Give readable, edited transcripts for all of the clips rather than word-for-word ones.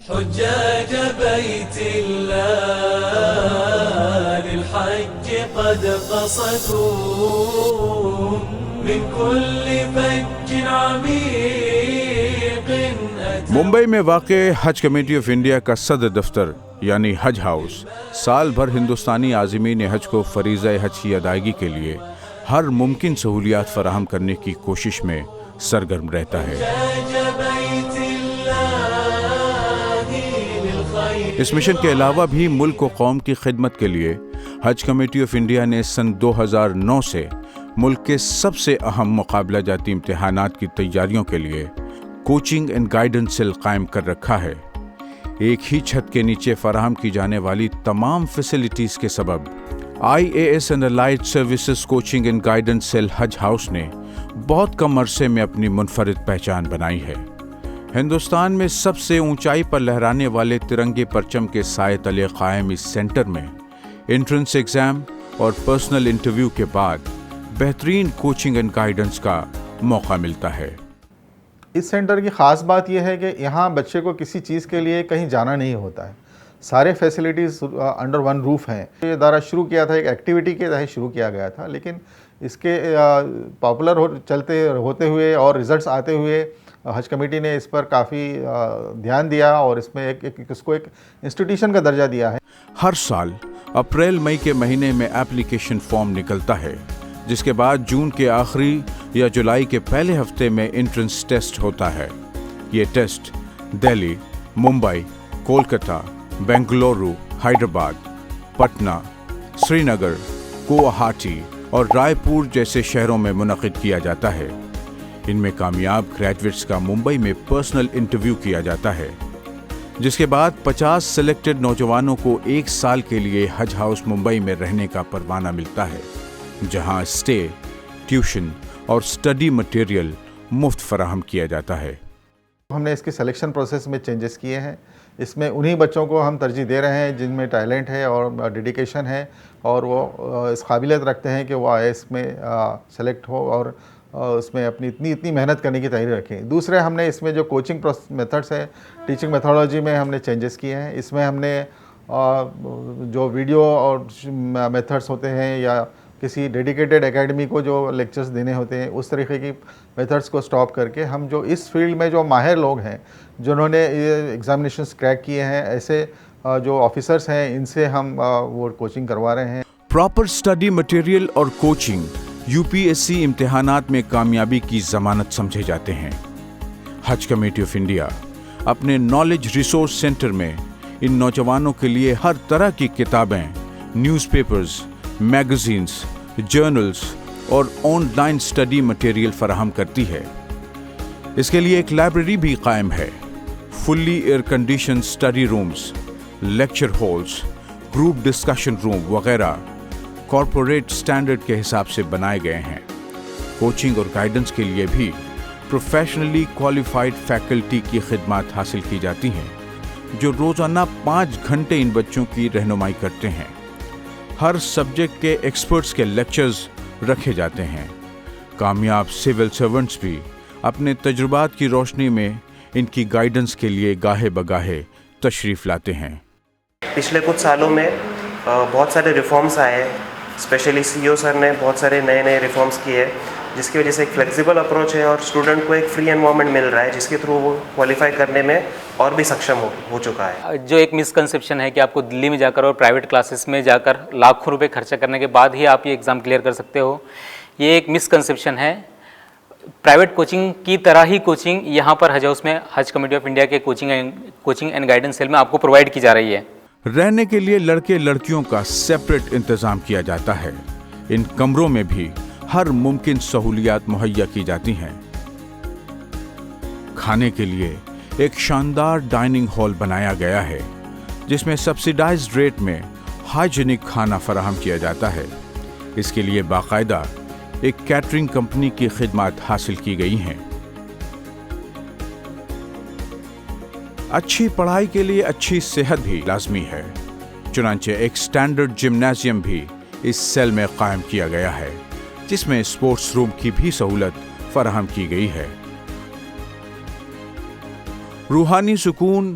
حجاج بيت الله للحج قد قصدوا من كل فج عميق ممبئی میں واقع حج کمیٹی آف انڈیا کا صدر دفتر یعنی حج ہاؤس سال بھر ہندوستانی عازمین حج کو فریضہ حج کی ادائیگی کے لیے ہر ممکن سہولیات فراہم کرنے کی کوشش میں سرگرم رہتا ہے۔ اس مشن کے علاوہ بھی ملک و قوم کی خدمت کے لیے حج کمیٹی آف انڈیا نے سن 2009 سے ملک کے سب سے اہم مقابلہ جاتی امتحانات کی تیاریوں کے لیے کوچنگ اینڈ گائیڈنس سیل قائم کر رکھا ہے۔ ایک ہی چھت کے نیچے فراہم کی جانے والی تمام فیسلٹیز کے سبب IAS and allied services coaching and guidance cell حج ہاؤس نے بہت کم عرصے میں اپنی منفرد پہچان بنائی ہے۔ ہندوستان میں سب سے اونچائی پر لہرانے والے ترنگے پرچم کے سائے تلے قائم اس سینٹر میں انٹرنس ایگزام اور پرسنل انٹرویو کے بعد بہترین کوچنگ اینڈ گائیڈنس کا موقع ملتا ہے۔ اس سینٹر کی خاص بات یہ ہے کہ یہاں بچے کو کسی چیز کے لیے کہیں جانا نہیں ہوتا ہے، سارے فیسلٹیز انڈر ون روف ہیں۔ یہ ادارہ شروع کیا تھا ایک ایکٹیویٹی کے تحت شروع کیا گیا تھا، لیکن اس کے پاپولر چلتے ہوتے ہوئے اور ریزلٹس آتے ہوئے حج کمیٹی نے اس پر کافی دھیان دیا اور اس میں اس کو ایک انسٹیٹیوشن کا درجہ دیا ہے۔ ہر سال اپریل مئی کے مہینے میں اپلیکیشن فارم نکلتا ہے، جس کے بعد جون کے آخری یا جولائی کے پہلے ہفتے میں انٹرنس ٹیسٹ ہوتا ہے۔ یہ ٹیسٹ دہلی، ممبئی، کولکتہ، بنگلورو، حیدرآباد، پٹنہ، سری نگر، گوہاٹی اور رائے پور جیسے شہروں میں منعقد کیا جاتا ہے۔ ان میں کامیاب گریجویٹس کا ممبئی میں پرسنل انٹرویو کیا جاتا ہے، جس کے بعد 50 سلیکٹڈ نوجوانوں کو 1 سال کے لیے حج ہاؤس ممبئی میں رہنے کا پروانہ ملتا ہے، جہاں اسٹے، ٹیوشن اور اسٹڈی مٹیریل مفت فراہم کیا جاتا ہے۔ ہم نے اس کے سلیکشن پروسیس میں چینجز کیے ہیں۔ اس میں انہی بچوں کو ہم ترجیح دے رہے ہیں جن میں ٹیلنٹ ہے اور ڈیڈیکیشن ہے اور وہ اس قابلیت رکھتے ہیں کہ وہ IAS میں سلیکٹ ہو اور اس میں اپنی اتنی محنت کرنے کی تیاری رکھیں۔ دوسرے ہم نے اس میں جو کوچنگ میتھڈس ہیں، ٹیچنگ میتھڈالوجی میں ہم نے چینجز کیے ہیں۔ اس میں ہم نے جو ویڈیو اور میتھڈس ہوتے ہیں یا کسی ڈیڈیکیٹڈ اکیڈمی کو جو لیکچرز دینے ہوتے ہیں، اس طریقے کی میتھڈس کو سٹاپ کر کے ہم جو اس فیلڈ میں جو ماہر لوگ ہیں جنہوں نے ایگزامینیشنز کریک کیے ہیں، ایسے جو آفیسرز ہیں، ان سے ہم وہ کوچنگ کروا رہے ہیں۔ پراپر اسٹڈی مٹیریل اور کوچنگ UPSC امتحانات میں کامیابی کی ضمانت سمجھے جاتے ہیں۔ حج کمیٹی آف انڈیا اپنے نالج ریسورس سینٹر میں ان نوجوانوں کے لیے ہر طرح کی کتابیں، نیوز پیپرز، میگزینز، جرنلز اور آن لائن اسٹڈی مٹیریل فراہم کرتی ہے۔ اس کے لیے ایک لائبریری بھی قائم ہے۔ Fully air condition study rooms, lecture halls, group discussion room وغیرہ کارپوریٹ سٹینڈرڈ کے حساب سے بنائے گئے ہیں۔ کوچنگ اور گائیڈنس کے لیے بھی پروفیشنلی کوالیفائڈ فیکلٹی کی خدمات حاصل کی جاتی ہیں، جو روزانہ 5 گھنٹے ان بچوں کی رہنمائی کرتے ہیں۔ ہر سبجیکٹ کے ایکسپرٹس کے لیکچرز رکھے جاتے ہیں۔ کامیاب سول سرونٹس بھی اپنے تجربات کی روشنی میں ان کی گائیڈنس کے لیے گاہے بگاہے تشریف لاتے ہیں۔ پچھلے کچھ سالوں میں بہت سارے ریفارمز آئے ہیں، اسپیشلی CEO سر نے بہت سارے نئے ریفارمز کیے، جس کی وجہ سے ایک فلیکسیبل اپروچ ہے اور اسٹوڈنٹ کو ایک فری انوائرمنٹ مل رہا ہے، جس کے تھرو وہ کوالیفائی کرنے میں اور بھی سکشم ہو چکا ہے۔ جو ایک مسکنسیپشن ہے کہ آپ کو دلی میں جا کر اور پرائیویٹ کلاسز میں جا کر لاکھوں روپے خرچہ کرنے کے بعد ہی آپ یہ ایگزام کلیئر کر سکتے ہو، یہ ایک مسکنسیپشن ہے۔ پرائیویٹ کوچنگ کی طرح ہی کوچنگ یہاں پر حج ہاؤس میں حج کمیٹی آف انڈیا کے کوچنگ اینڈ گائیڈنس سیل میں آپ کو پرووائڈ کی جا رہی ہے۔ رہنے کے لیے لڑکے لڑکیوں کا سیپریٹ انتظام کیا جاتا ہے۔ ان کمروں میں بھی ہر ممکن سہولیات مہیا کی جاتی ہیں۔ کھانے کے لیے ایک شاندار ڈائننگ ہال بنایا گیا ہے، جس میں سبسیڈائزڈ ریٹ میں ہائیجینک کھانا فراہم کیا جاتا ہے۔ اس کے لیے باقاعدہ ایک کیٹرنگ کمپنی کی خدمات حاصل کی گئی ہیں۔ اچھی پڑھائی کے لیے اچھی صحت بھی لازمی ہے، چنانچہ ایک سٹینڈرڈ جمنازیم بھی اس سیل میں قائم کیا گیا ہے، جس میں اسپورٹس روم کی بھی سہولت فراہم کی گئی ہے۔ روحانی سکون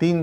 3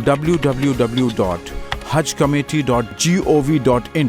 www.hajcommittee.gov.in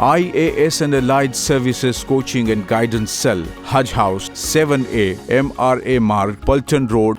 IAS and Allied Services Coaching and Guidance Cell, Haj House, 7A, MRA Marg, Pulton Road,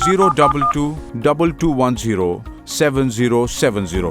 02222107070